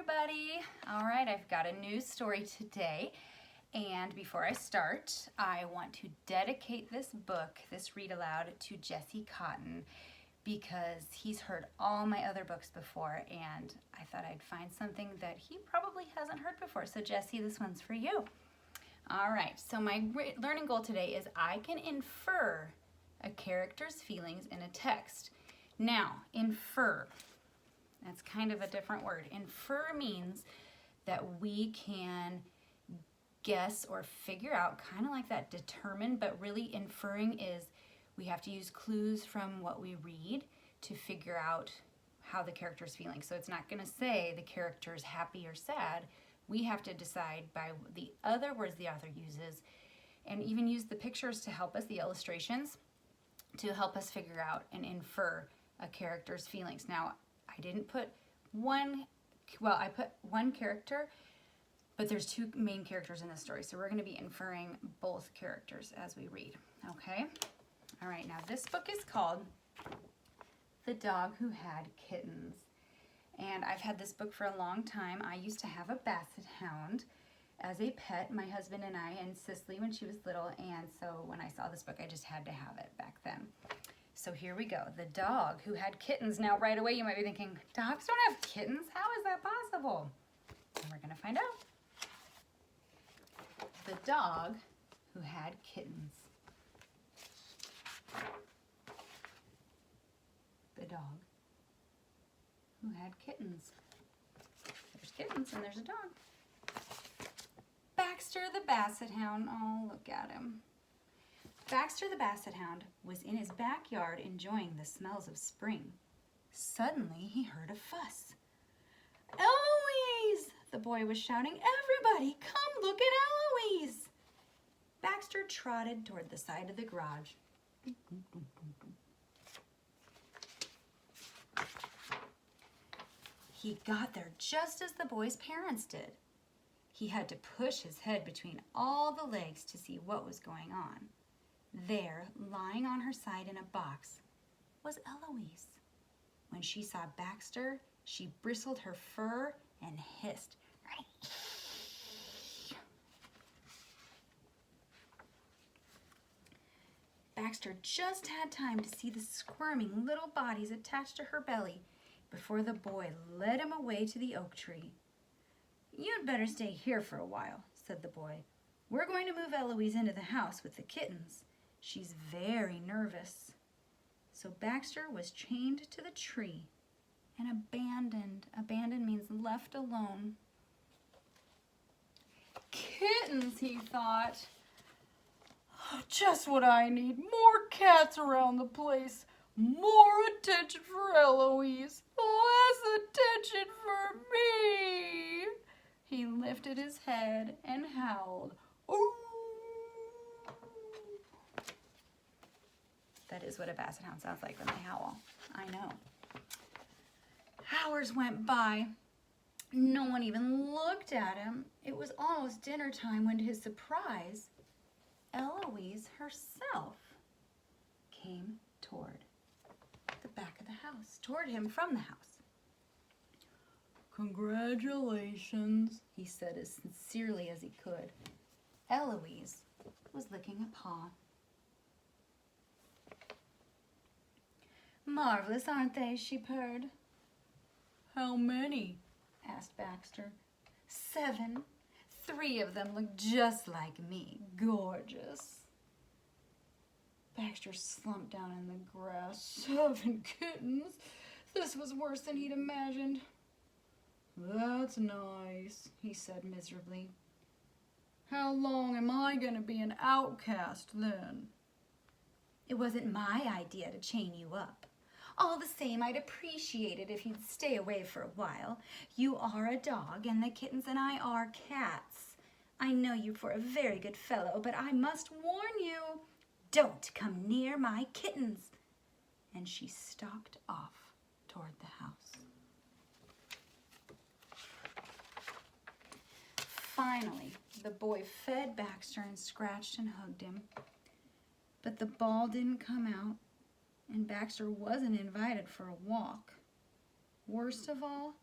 everybody. All right, I've got a new story today. And before I start, I want to dedicate this book, this read aloud, to Jesse Cotton because he's heard all my other books before and I thought I'd find something that he probably hasn't heard before. So Jesse, this one's for you. All right, so my learning goal today is I can infer a character's feelings in a text. Now, infer, that's kind of a different word. Infer means that we can guess or figure out, kind of like that determine, but really inferring is we have to use clues from what we read to figure out how the character's feeling. So it's not going to say the character's happy or sad. We have to decide by the other words the author uses and even use the pictures to help us, the illustrations, to help us figure out and infer a character's feelings. Now, I didn't put I put one character, but there's two main characters in this story, so we're going to be inferring both characters as we read, okay? All right, now this book is called The Dog Who Had Kittens, and I've had this book for a long time. I used to have a basset hound as a pet, my husband and I, and Cicely when she was little, and so when I saw this book, I just had to have it back then. So here we go, The Dog Who Had Kittens. Now right away you might be thinking, dogs don't have kittens? How is that possible? And we're gonna find out. The Dog Who Had Kittens. The dog who had kittens. There's kittens and there's a dog. Baxter the Basset Hound, oh look at him. Baxter the Basset Hound was in his backyard enjoying the smells of spring. Suddenly he heard a fuss. Eloise! The boy was shouting, everybody come look at Eloise! Baxter trotted toward the side of the garage. He got there just as the boy's parents did. He had to push his head between all the legs to see what was going on. There, lying on her side in a box, was Eloise. When she saw Baxter, she bristled her fur and hissed. Baxter just had time to see the squirming little bodies attached to her belly before the boy led him away to the oak tree. You'd better stay here for a while, said the boy. We're going to move Eloise into the house with the kittens. She's very nervous. So Baxter was chained to the tree and abandoned. Abandoned means left alone. Kittens, he thought. Just what I need. More cats around the place. More attention for Eloise. Less attention for me. He lifted his head and howled. Ooh. That is what a basset hound sounds like when they howl. I know. Hours went by. No one even looked at him. It was almost dinner time when, to his surprise, Eloise herself came toward the back of the house, toward him from the house. Congratulations, he said as sincerely as he could. Eloise was licking a paw. Marvelous, aren't they? She purred. How many? Asked Baxter. 7. 3 of them look just like me. Gorgeous. Baxter slumped down in the grass. 7 kittens? This was worse than he'd imagined. That's nice, he said miserably. How long am I going to be an outcast then? It wasn't my idea to chain you up. All the same, I'd appreciate it if you'd stay away for a while. You are a dog, and the kittens and I are cats. I know you for a very good fellow, but I must warn you, don't come near my kittens. And she stalked off toward the house. Finally, the boy fed Baxter and scratched and hugged him. But the ball didn't come out, and Baxter wasn't invited for a walk. Worst of all,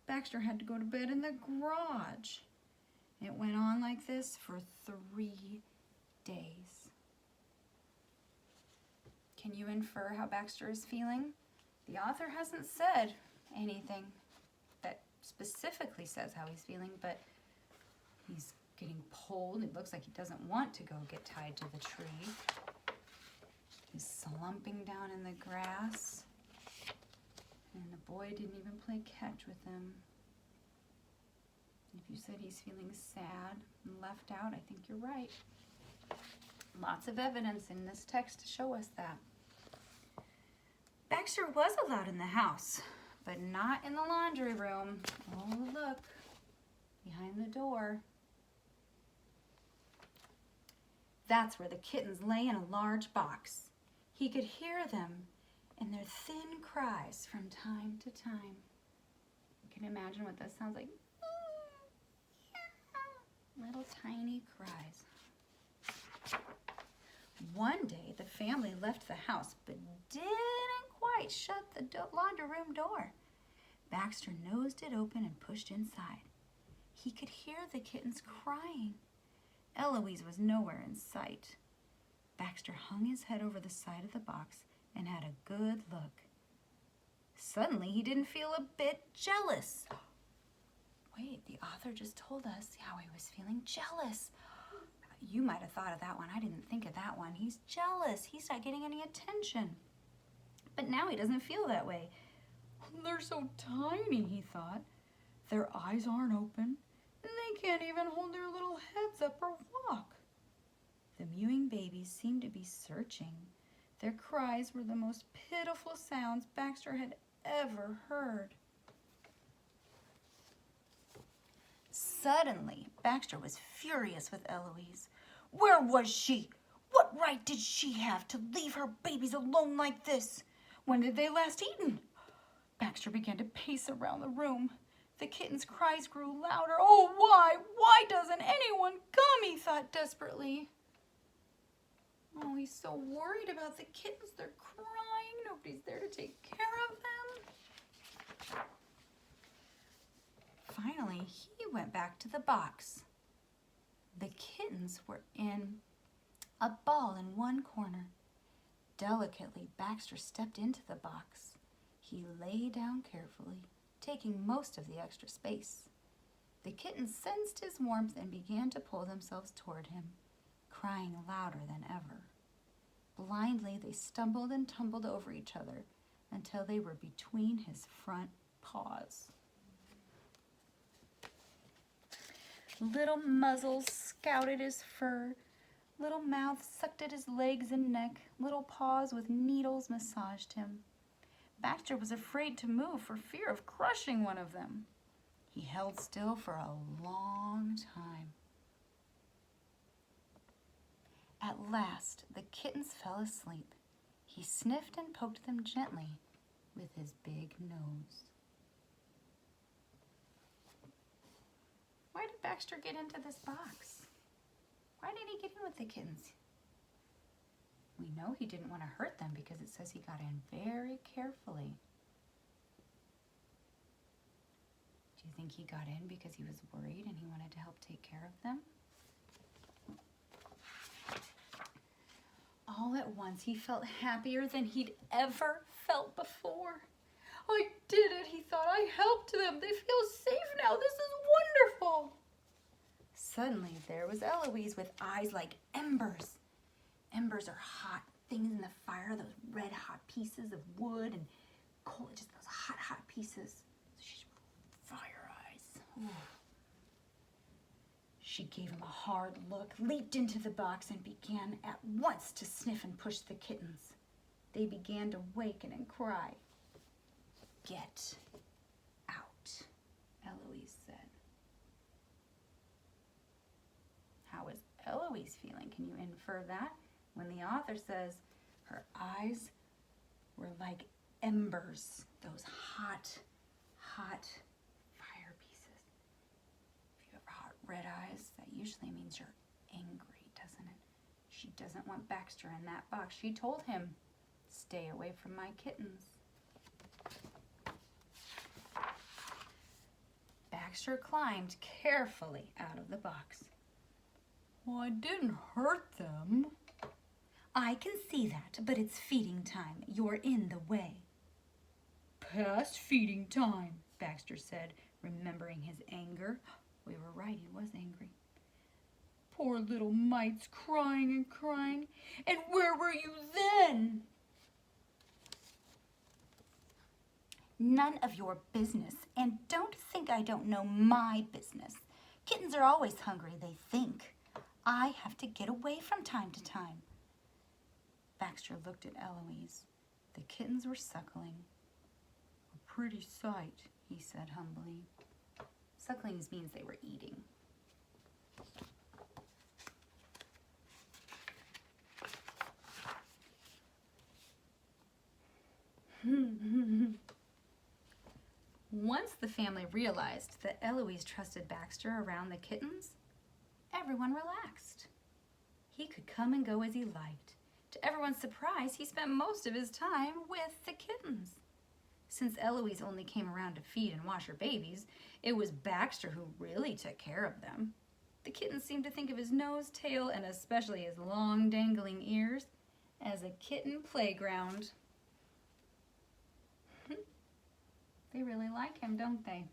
Baxter had to go to bed in the garage. It went on like this for 3 days. Can you infer how Baxter is feeling? The author hasn't said anything that specifically says how he's feeling, but he's getting pulled. It looks like he doesn't want to go get tied to the tree. He's slumping down in the grass, and the boy didn't even play catch with him. If you said he's feeling sad and left out, I think you're right. Lots of evidence in this text to show us that. Baxter was allowed in the house, but not in the laundry room. Oh, look, behind the door. That's where the kittens lay in a large box. He could hear them in their thin cries from time to time. You can imagine what that sounds like. Little tiny cries. One day, the family left the house, but didn't quite shut the laundry room door. Baxter nosed it open and pushed inside. He could hear the kittens crying. Eloise was nowhere in sight. Baxter hung his head over the side of the box and had a good look. Suddenly, he didn't feel a bit jealous. Wait, the author just told us how he was feeling jealous. You might have thought of that one. I didn't think of that one. He's jealous. He's not getting any attention. But now he doesn't feel that way. They're so tiny, he thought. Their eyes aren't open, and they can't even hold their little heads up or walk. The mewing babies seemed to be searching. Their cries were the most pitiful sounds Baxter had ever heard. Suddenly, Baxter was furious with Eloise. Where was she? What right did she have to leave her babies alone like this? When did they last eaten? Baxter began to pace around the room. The kittens' cries grew louder. Oh, why? Why doesn't anyone come? He thought desperately. Oh, he's so worried about the kittens. They're crying. Nobody's there to take care of them. Finally, he went back to the box. The kittens were in a ball in one corner. Delicately, Baxter stepped into the box. He lay down carefully, taking most of the extra space. The kittens sensed his warmth and began to pull themselves toward him, crying louder than ever. Blindly, they stumbled and tumbled over each other until they were between his front paws. Little muzzles scouted his fur. Little mouths sucked at his legs and neck. Little paws with needles massaged him. Baxter was afraid to move for fear of crushing one of them. He held still for a long time. At last, the kittens fell asleep. He sniffed and poked them gently with his big nose. Why did Baxter get into this box? Why did he get in with the kittens? We know he didn't want to hurt them because it says he got in very carefully. Do you think he got in because he was worried and he wanted to help take care of them? All at once, he felt happier than he'd ever felt before. I did it, he thought. I helped them. They feel safe now. This is wonderful. Suddenly, there was Eloise with eyes like embers. Embers are hot things in the fire, those red hot pieces of wood and coal, just those hot pieces. She's fire eyes. Ooh. She gave him a hard look, leaped into the box, and began at once to sniff and push the kittens. They began to waken and cry. Get out, Eloise said. How is Eloise feeling? Can you infer that? When the author says her eyes were like embers, those hot fire pieces. If you have hot red eyes, that usually means you're angry, doesn't it? She doesn't want Baxter in that box. She told him, stay away from my kittens. Baxter climbed carefully out of the box. "Well, I didn't hurt them." "I can see that, but it's feeding time. You're in the way." "Past feeding time," Baxter said, remembering his anger. We were right, he was angry. "Poor little mites, crying and crying. And where were you then?" "None of your business, and don't think I don't know my business. Kittens are always hungry, they think. I have to get away from time to time." Baxter looked at Eloise. The kittens were suckling. "A pretty sight," he said humbly. Sucklings means they were eating. Once the family realized that Eloise trusted Baxter around the kittens, everyone relaxed. He could come and go as he liked. To everyone's surprise, he spent most of his time with the kittens. Since Eloise only came around to feed and wash her babies, it was Baxter who really took care of them. The kittens seemed to think of his nose, tail, and especially his long dangling ears as a kitten playground. They really like him, don't they?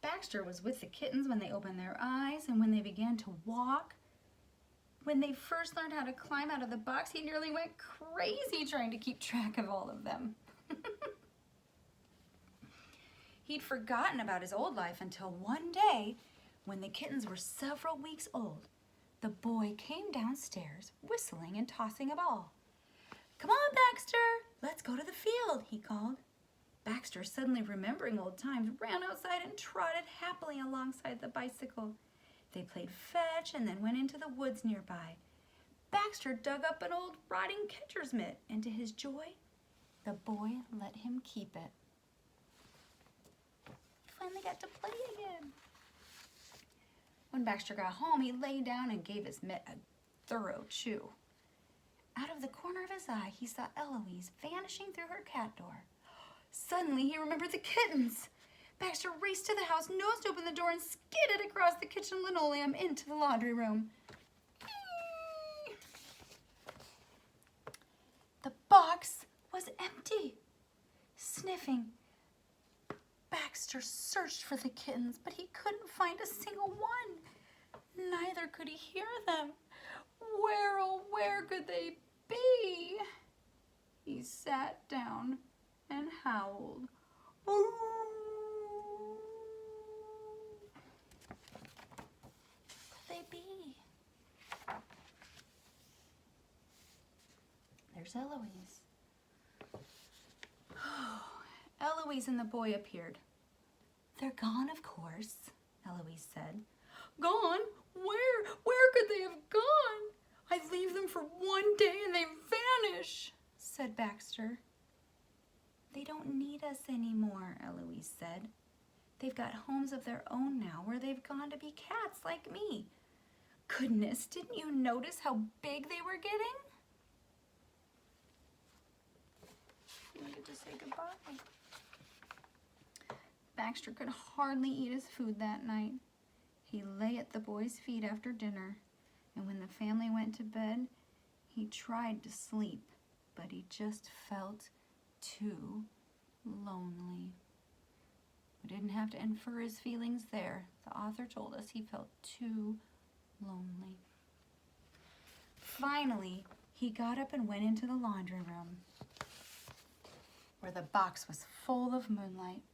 Baxter was with the kittens when they opened their eyes and when they began to walk. When they first learned how to climb out of the box, he nearly went crazy trying to keep track of all of them. He'd forgotten about his old life until one day, when the kittens were several weeks old, the boy came downstairs whistling and tossing a ball. "Come on, Baxter, let's go to the field," he called. Baxter, suddenly remembering old times, ran outside and trotted happily alongside the bicycle. They played fetch and then went into the woods nearby. Baxter dug up an old rotting catcher's mitt, and to his joy, the boy let him keep it. He finally got to play again. When Baxter got home, he lay down and gave his mitt a thorough chew. Out of the corner of his eye, he saw Eloise vanishing through her cat door. Suddenly, he remembered the kittens. Baxter raced to the house, nosed open the door, and skidded across the kitchen linoleum into the laundry room. The box was empty. Sniffing, Baxter searched for the kittens, but he couldn't find a single one. Neither could he hear them. Where, oh, where could they be? He sat down and howled. Ooh. Could they be? There's Eloise. Eloise and the boy appeared. "They're gone, of course," Eloise said. "Gone? Where? Where could they have gone? I leave them for one day and they vanish," said Baxter. "They don't need us anymore," Eloise said. "They've got homes of their own now where they've gone to be cats like me. Goodness, didn't you notice how big they were getting?" We get to say goodbye. Baxter could hardly eat his food that night. He lay at the boy's feet after dinner, and when the family went to bed, he tried to sleep, but he just felt too lonely. We didn't have to infer his feelings there. The author told us he felt too lonely. Finally, he got up and went into the laundry room, where the box was full of moonlight.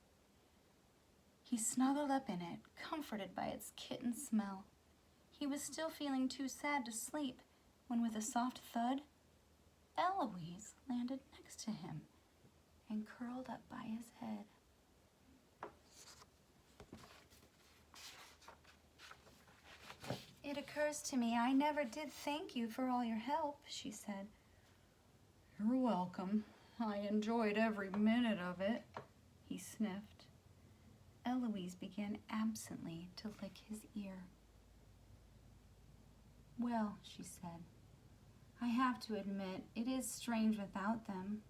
He snuggled up in it, comforted by its kitten smell. He was still feeling too sad to sleep when, with a soft thud, Eloise landed next to him and curled up by his head. "It occurs to me I never did thank you for all your help," she said. "You're welcome. I enjoyed every minute of it," he sniffed. Eloise began absently to lick his ear. "Well," she said, "I have to admit, it is strange without them.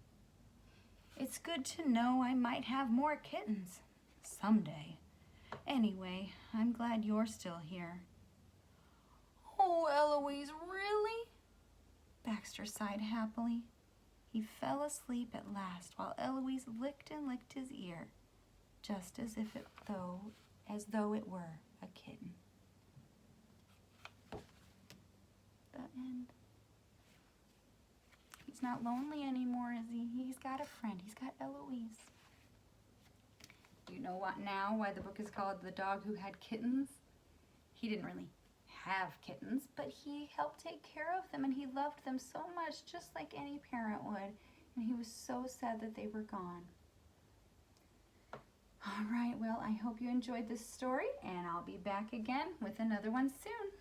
It's good to know I might have more kittens someday. Anyway, I'm glad you're still here. Oh, Eloise, really? Baxter sighed happily. He fell asleep at last while Eloise licked and licked his ear, just as though it were a kitten. The end. He's not lonely anymore, is he? He's got a friend. He's got Eloise. You know what now why the book is called The Dog Who Had Kittens? He didn't really have kittens, but he helped take care of them, and he loved them so much, just like any parent would, and he was so sad that they were gone. All right, well, I hope you enjoyed this story, and I'll be back again with another one soon.